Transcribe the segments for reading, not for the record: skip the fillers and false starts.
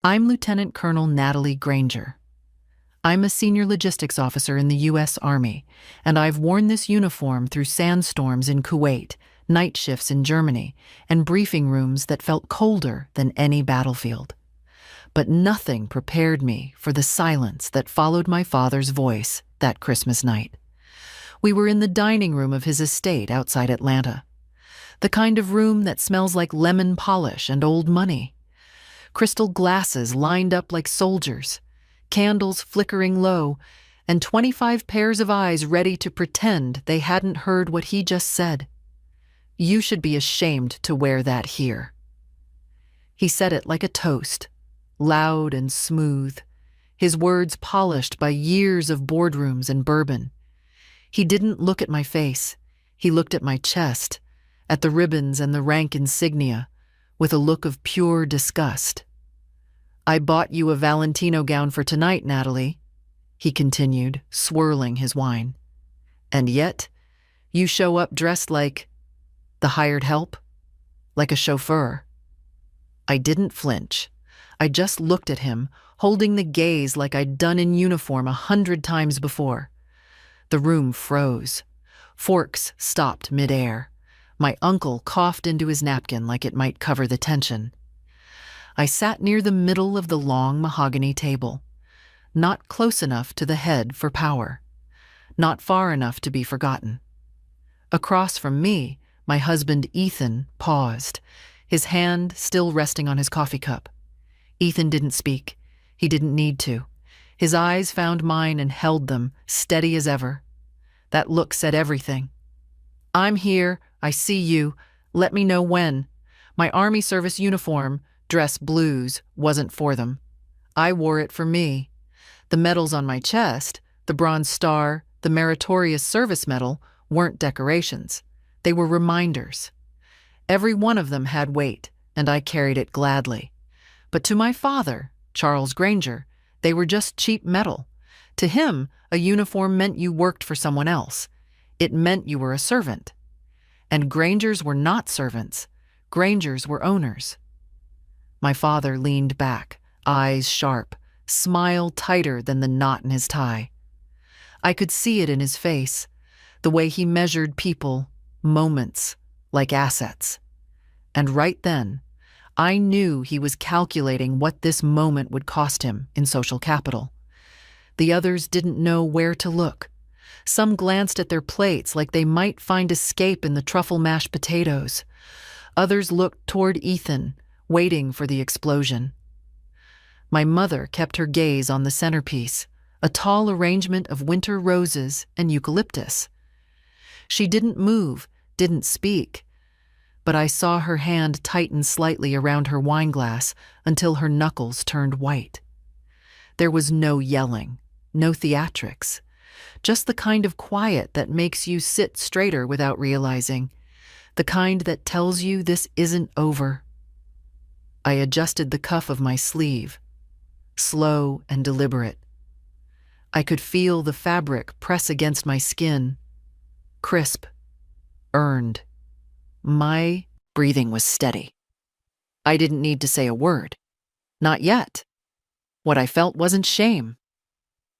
I'm Lieutenant Colonel Natalie Granger. I'm a senior logistics officer in the U.S. Army, and I've worn this uniform through sandstorms in Kuwait, night shifts in Germany, and briefing rooms that felt colder than any battlefield. But nothing prepared me for the silence that followed my father's voice that Christmas night. We were in the dining room of his estate outside Atlanta, the kind of room that smells like lemon polish and old money. Crystal glasses lined up like soldiers, candles flickering low, and 25 pairs of eyes ready to pretend they hadn't heard what he just said. "You should be ashamed to wear that here." He said it like a toast, loud and smooth, his words polished by years of boardrooms and bourbon. He didn't look at my face. He looked at my chest, at the ribbons and the rank insignia, with a look of pure disgust. "I bought you a Valentino gown for tonight, Natalie," he continued, swirling his wine. "And yet, you show up dressed like the hired help, like a chauffeur." I didn't flinch. I just looked at him, holding the gaze like I'd done in uniform 100 times before. The room froze. Forks stopped midair. My uncle coughed into his napkin like it might cover the tension. I sat near the middle of the long mahogany table, not close enough to the head for power, not far enough to be forgotten. Across from me, my husband Ethan paused, his hand still resting on his coffee cup. Ethan didn't speak. He didn't need to. His eyes found mine and held them, steady as ever. That look said everything. "I'm here. I see you. Let me know when." My Army service uniform, dress blues, wasn't for them. I wore it for me. The medals on my chest, the Bronze Star, the Meritorious Service Medal, weren't decorations. They were reminders. Every one of them had weight, and I carried it gladly. But to my father, Charles Granger, they were just cheap metal. To him, a uniform meant you worked for someone else. It meant you were a servant. And Grangers were not servants. Grangers were owners. My father leaned back, eyes sharp, smile tighter than the knot in his tie. I could see it in his face, the way he measured people, moments, like assets. And right then, I knew he was calculating what this moment would cost him in social capital. The others didn't know where to look. Some glanced at their plates like they might find escape in the truffle mashed potatoes. Others looked toward Ethan, waiting for the explosion. My mother kept her gaze on the centerpiece, a tall arrangement of winter roses and eucalyptus. She didn't move, didn't speak, but I saw her hand tighten slightly around her wineglass until her knuckles turned white. There was no yelling, no theatrics, just the kind of quiet that makes you sit straighter without realizing, the kind that tells you this isn't over. I adjusted the cuff of my sleeve, slow and deliberate. I could feel the fabric press against my skin, crisp, earned. My breathing was steady. I didn't need to say a word. Not yet. What I felt wasn't shame.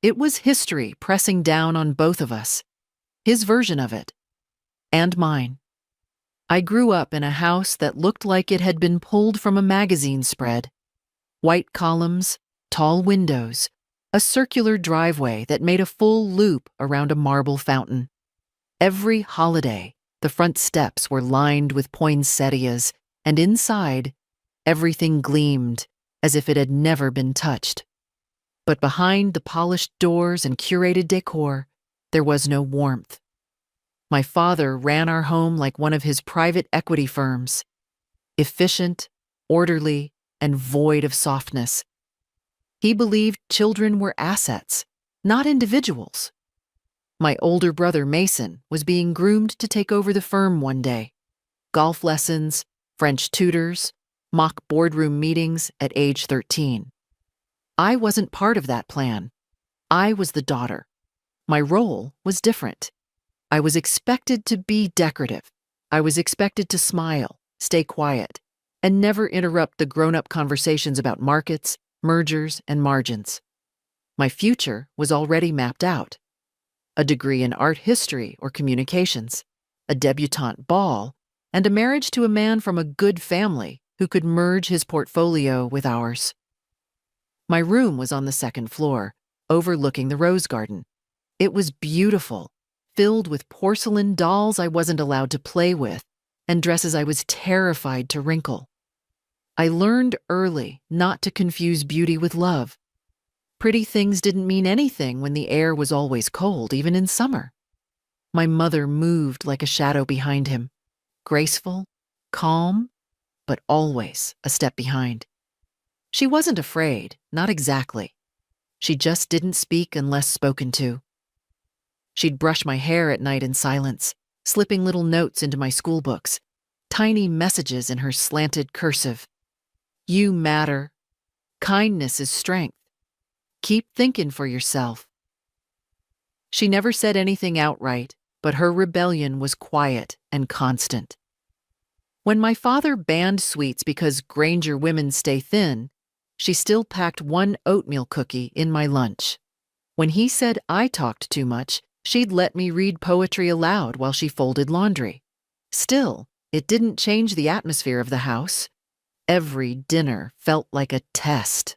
It was history pressing down on both of us, his version of it, and mine. I grew up in a house that looked like it had been pulled from a magazine spread. White columns, tall windows, a circular driveway that made a full loop around a marble fountain. Every holiday, the front steps were lined with poinsettias, and inside, everything gleamed as if it had never been touched. But behind the polished doors and curated decor, there was no warmth. My father ran our home like one of his private equity firms, efficient, orderly, and void of softness. He believed children were assets, not individuals. My older brother Mason was being groomed to take over the firm one day. Golf lessons, French tutors, mock boardroom meetings at age 13. I wasn't part of that plan. I was the daughter. My role was different. I was expected to be decorative. I was expected to smile, stay quiet, and never interrupt the grown-up conversations about markets, mergers, and margins. My future was already mapped out. A degree in art history or communications, a debutante ball, and a marriage to a man from a good family who could merge his portfolio with ours. My room was on the second floor, overlooking the rose garden. It was beautiful, filled with porcelain dolls I wasn't allowed to play with, and dresses I was terrified to wrinkle. I learned early not to confuse beauty with love. Pretty things didn't mean anything when the air was always cold, even in summer. My mother moved like a shadow behind him, graceful, calm, but always a step behind. She wasn't afraid, not exactly. She just didn't speak unless spoken to. She'd brush my hair at night in silence, slipping little notes into my school books, tiny messages in her slanted cursive. You matter. Kindness is strength. Keep thinking for yourself. She never said anything outright, but her rebellion was quiet and constant. When my father banned sweets because Granger women stay thin, she still packed one oatmeal cookie in my lunch. When he said I talked too much, she'd let me read poetry aloud while she folded laundry. Still, it didn't change the atmosphere of the house. Every dinner felt like a test.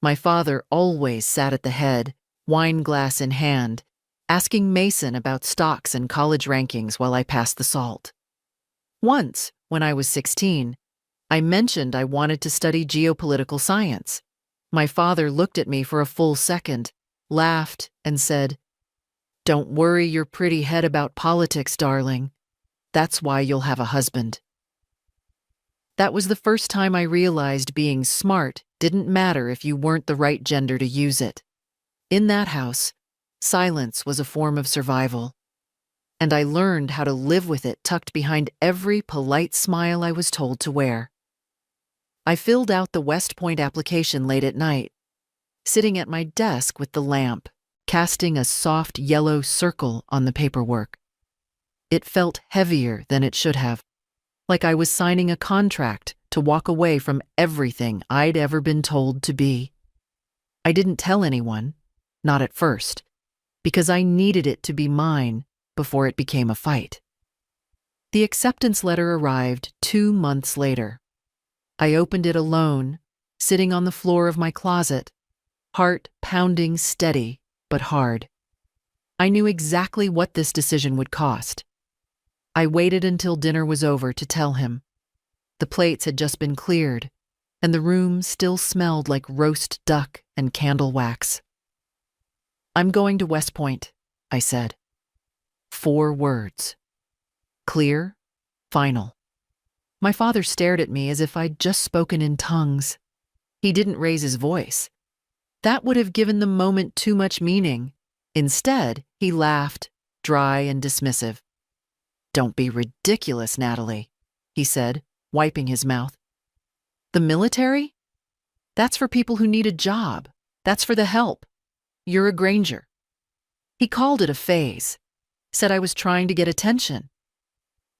My father always sat at the head, wine glass in hand, asking Mason about stocks and college rankings while I passed the salt. Once, when I was 16, I mentioned I wanted to study geopolitical science. My father looked at me for a full second, laughed, and said, "Don't worry your pretty head about politics, darling. That's why you'll have a husband." That was the first time I realized being smart didn't matter if you weren't the right gender to use it. In that house, silence was a form of survival. And I learned how to live with it tucked behind every polite smile I was told to wear. I filled out the West Point application late at night, sitting at my desk with the lamp, casting a soft yellow circle on the paperwork. It felt heavier than it should have, like I was signing a contract to walk away from everything I'd ever been told to be. I didn't tell anyone, not at first, because I needed it to be mine before it became a fight. The acceptance letter arrived 2 months later. I opened it alone, sitting on the floor of my closet, heart pounding steady but hard. I knew exactly what this decision would cost. I waited until dinner was over to tell him. The plates had just been cleared, and the room still smelled like roast duck and candle wax. "I'm going to West Point," I said. 4 words. Clear, final. My father stared at me as if I'd just spoken in tongues. He didn't raise his voice. That would have given the moment too much meaning. Instead, he laughed, dry and dismissive. "Don't be ridiculous, Natalie," he said, wiping his mouth. "The military? That's for people who need a job. That's for the help. You're a Granger." He called it a phase, said I was trying to get attention.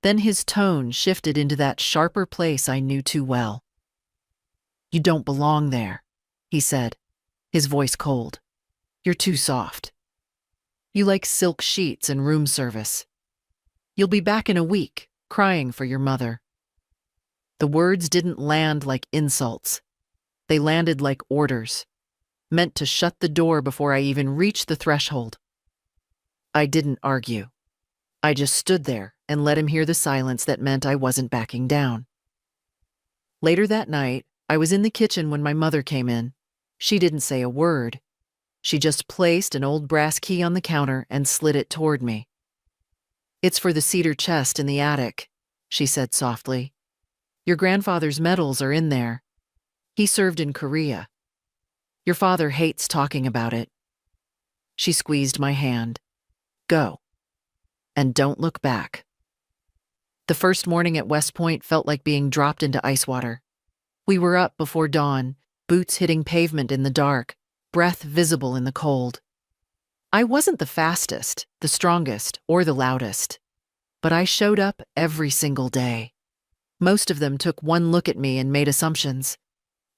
Then his tone shifted into that sharper place I knew too well. "You don't belong there," he said, his voice cold. "You're too soft. You like silk sheets and room service. You'll be back in a week, crying for your mother." The words didn't land like insults. They landed like orders, meant to shut the door before I even reached the threshold. I didn't argue. I just stood there and let him hear the silence that meant I wasn't backing down. Later that night, I was in the kitchen when my mother came in. She didn't say a word. She just placed an old brass key on the counter and slid it toward me. "It's for the cedar chest in the attic," she said softly. "Your grandfather's medals are in there. He served in Korea. Your father hates talking about it." She squeezed my hand. "Go. And don't look back." The first morning at West Point felt like being dropped into ice water. We were up before dawn, boots hitting pavement in the dark, breath visible in the cold. I wasn't the fastest, the strongest, or the loudest, but I showed up every single day. Most of them took one look at me and made assumptions.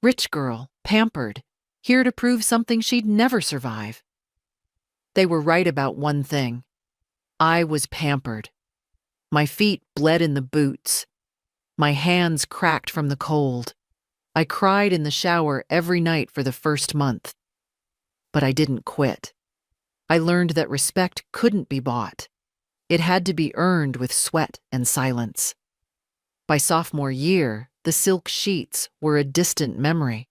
Rich girl, pampered, here to prove something she'd never survive. They were right about one thing. I was pampered. My feet bled in the boots. My hands cracked from the cold. I cried in the shower every night for the first month. But I didn't quit. I learned that respect couldn't be bought. It had to be earned with sweat and silence. By sophomore year, the silk sheets were a distant memory.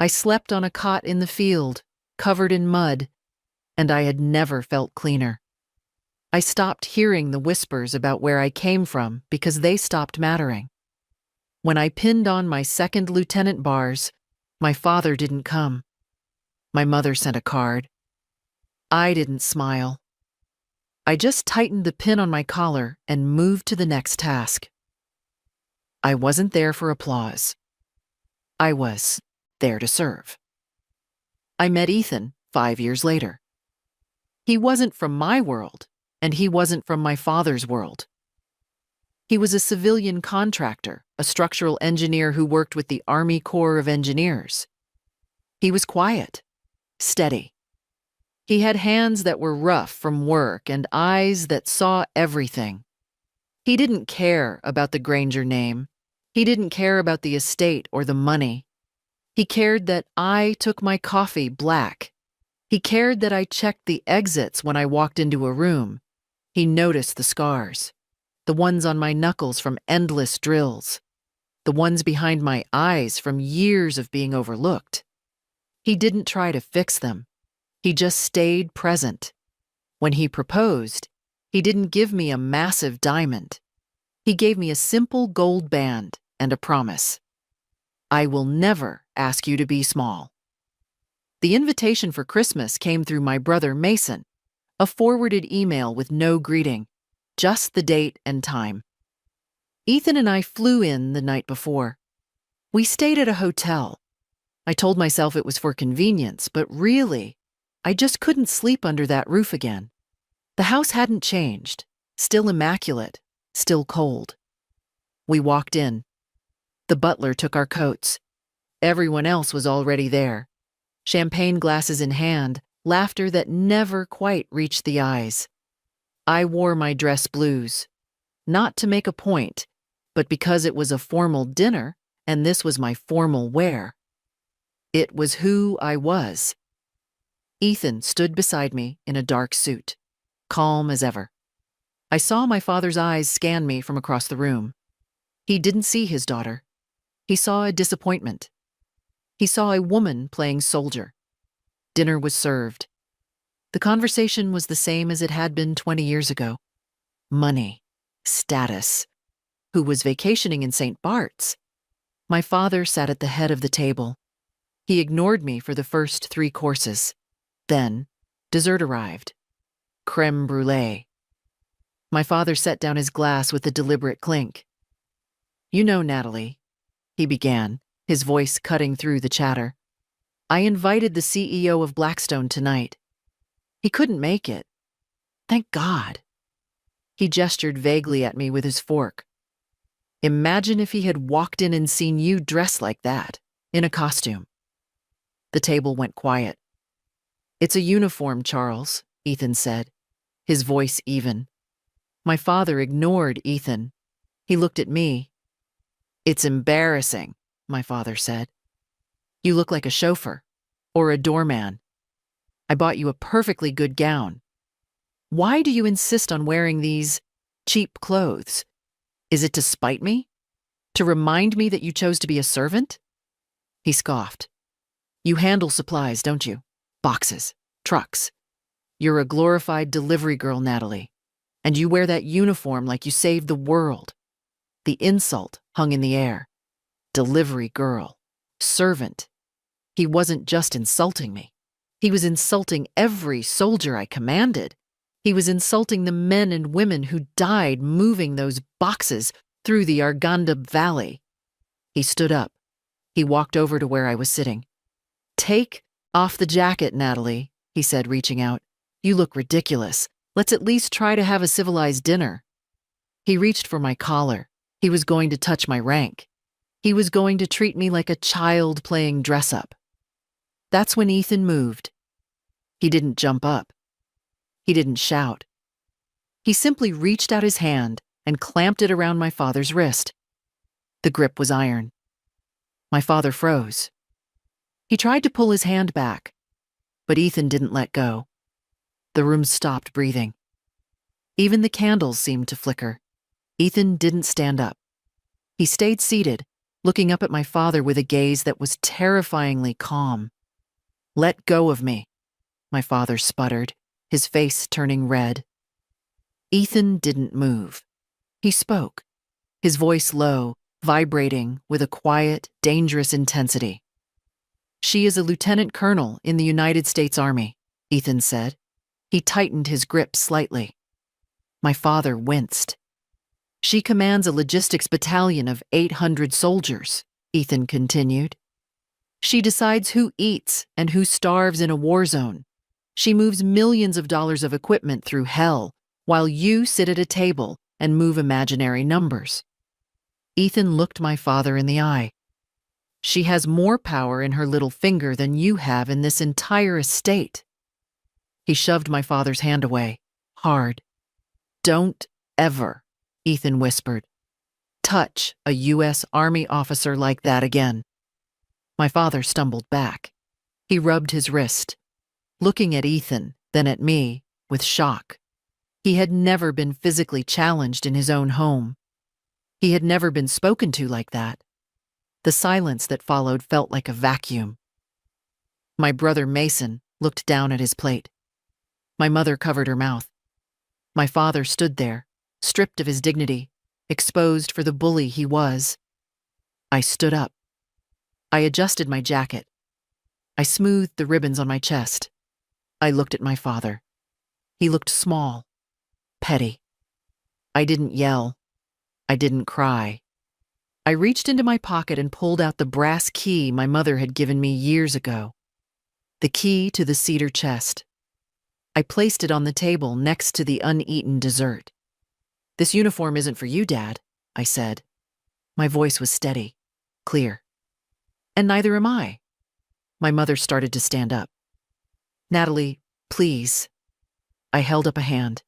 I slept on a cot in the field, covered in mud, and I had never felt cleaner. I stopped hearing the whispers about where I came from because they stopped mattering. When I pinned on my second lieutenant bars, my father didn't come. My mother sent a card. I didn't smile. I just tightened the pin on my collar and moved to the next task. I wasn't there for applause. I was there to serve. I met Ethan 5 years later. He wasn't from my world, and he wasn't from my father's world. He was a civilian contractor, a structural engineer who worked with the Army Corps of Engineers. He was quiet, steady. He had hands that were rough from work and eyes that saw everything. He didn't care about the Granger name. He didn't care about the estate or the money. He cared that I took my coffee black. He cared that I checked the exits when I walked into a room. He noticed the scars, the ones on my knuckles from endless drills, the ones behind my eyes from years of being overlooked. He didn't try to fix them. He just stayed present. When he proposed, he didn't give me a massive diamond. He gave me a simple gold band and a promise. I will never ask you to be small. The invitation for Christmas came through my brother Mason, a forwarded email with no greeting, just the date and time. Ethan and I flew in the night before. We stayed at a hotel. I told myself it was for convenience, but really, I just couldn't sleep under that roof again. The house hadn't changed, still immaculate, still cold. We walked in. The butler took our coats. Everyone else was already there. Champagne glasses in hand, laughter that never quite reached the eyes. I wore my dress blues, not to make a point, but because it was a formal dinner and this was my formal wear. It was who I was. Ethan stood beside me in a dark suit, calm as ever. I saw my father's eyes scan me from across the room. He didn't see his daughter. He saw a disappointment. He saw a woman playing soldier. Dinner was served. The conversation was the same as it had been 20 years ago. Money, status. Who was vacationing in St. Bart's? My father sat at the head of the table. He ignored me for the first 3 courses. Then, dessert arrived. Creme brulee. My father set down his glass with a deliberate clink. "You know, Natalie," he began, his voice cutting through the chatter. "I invited the CEO of Blackstone tonight. He couldn't make it. Thank God." He gestured vaguely at me with his fork. "Imagine if he had walked in and seen you dressed like that, in a costume." The table went quiet. "It's a uniform, Charles," Ethan said, his voice even. My father ignored Ethan. He looked at me. "It's embarrassing," my father said. "You look like a chauffeur or a doorman. I bought you a perfectly good gown. Why do you insist on wearing these cheap clothes? Is it to spite me? To remind me that you chose to be a servant?" He scoffed. "You handle supplies, don't you? Boxes, trucks. You're a glorified delivery girl, Natalie, and you wear that uniform like you saved the world." The insult hung in the air. Delivery girl. Servant. He wasn't just insulting me. He was insulting every soldier I commanded. He was insulting the men and women who died moving those boxes through the Arganda Valley. He stood up. He walked over to where I was sitting. "Take off the jacket, Natalie," he said, reaching out. "You look ridiculous. Let's at least try to have a civilized dinner." He reached for my collar. He was going to touch my rank. He was going to treat me like a child playing dress-up. That's when Ethan moved. He didn't jump up. He didn't shout. He simply reached out his hand and clamped it around my father's wrist. The grip was iron. My father froze. He tried to pull his hand back, but Ethan didn't let go. The room stopped breathing. Even the candles seemed to flicker. Ethan didn't stand up. He stayed seated, looking up at my father with a gaze that was terrifyingly calm. "Let go of me," my father sputtered, his face turning red. Ethan didn't move. He spoke, his voice low, vibrating with a quiet, dangerous intensity. "She is a lieutenant colonel in the United States Army," Ethan said. He tightened his grip slightly. My father winced. "She commands a logistics battalion of 800 soldiers," Ethan continued. "She decides who eats and who starves in a war zone. She moves millions of dollars of equipment through hell, while you sit at a table and move imaginary numbers." Ethan looked my father in the eye. "She has more power in her little finger than you have in this entire estate." He shoved my father's hand away, hard. "Don't ever," Ethan whispered, "touch a U.S. Army officer like that again." My father stumbled back. He rubbed his wrist, looking at Ethan, then at me, with shock. He had never been physically challenged in his own home. He had never been spoken to like that. The silence that followed felt like a vacuum. My brother Mason looked down at his plate. My mother covered her mouth. My father stood there, stripped of his dignity, exposed for the bully he was. I stood up. I adjusted my jacket. I smoothed the ribbons on my chest. I looked at my father. He looked small, petty. I didn't yell. I didn't cry. I reached into my pocket and pulled out the brass key my mother had given me years ago. The key to the cedar chest. I placed it on the table next to the uneaten dessert. "This uniform isn't for you, Dad," I said. My voice was steady, clear. "And neither am I." My mother started to stand up. "Natalie, please." I held up a hand.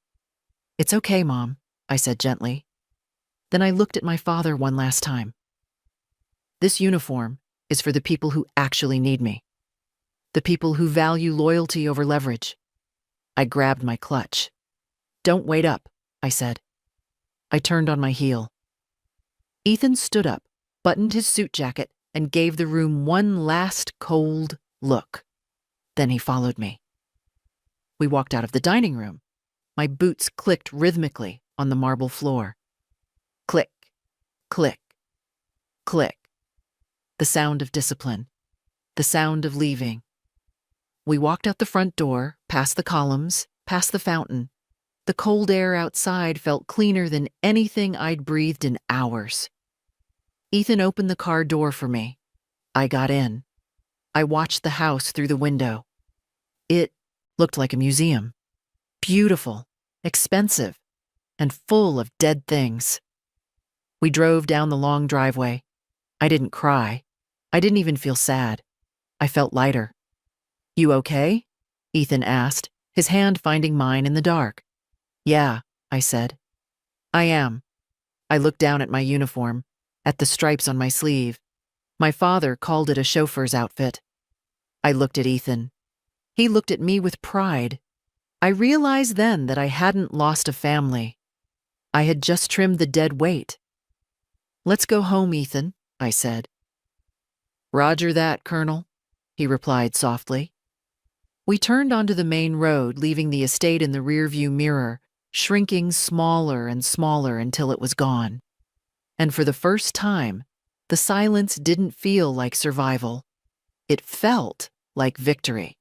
"It's okay, Mom," I said gently. Then I looked at my father one last time. "This uniform is for the people who actually need me. The people who value loyalty over leverage." I grabbed my clutch. "Don't wait up," I said. I turned on my heel. Ethan stood up, buttoned his suit jacket, and gave the room one last cold look. Then he followed me. We walked out of the dining room. My boots clicked rhythmically on the marble floor. Click, click, click. The sound of discipline. The sound of leaving. We walked out the front door, past the columns, past the fountain. The cold air outside felt cleaner than anything I'd breathed in hours. Ethan opened the car door for me. I got in. I watched the house through the window. It looked like a museum. Beautiful, expensive, and full of dead things. We drove down the long driveway. I didn't cry. I didn't even feel sad. I felt lighter. "You okay?" Ethan asked, his hand finding mine in the dark. "Yeah," I said. "I am." I looked down at my uniform, at the stripes on my sleeve. My father called it a chauffeur's outfit. I looked at Ethan. He looked at me with pride. I realized then that I hadn't lost a family. I had just trimmed the dead weight. "Let's go home, Ethan," I said. "Roger that, Colonel," he replied softly. We turned onto the main road, leaving the estate in the rearview mirror, shrinking smaller and smaller until it was gone. And for the first time, the silence didn't feel like survival. It felt like victory.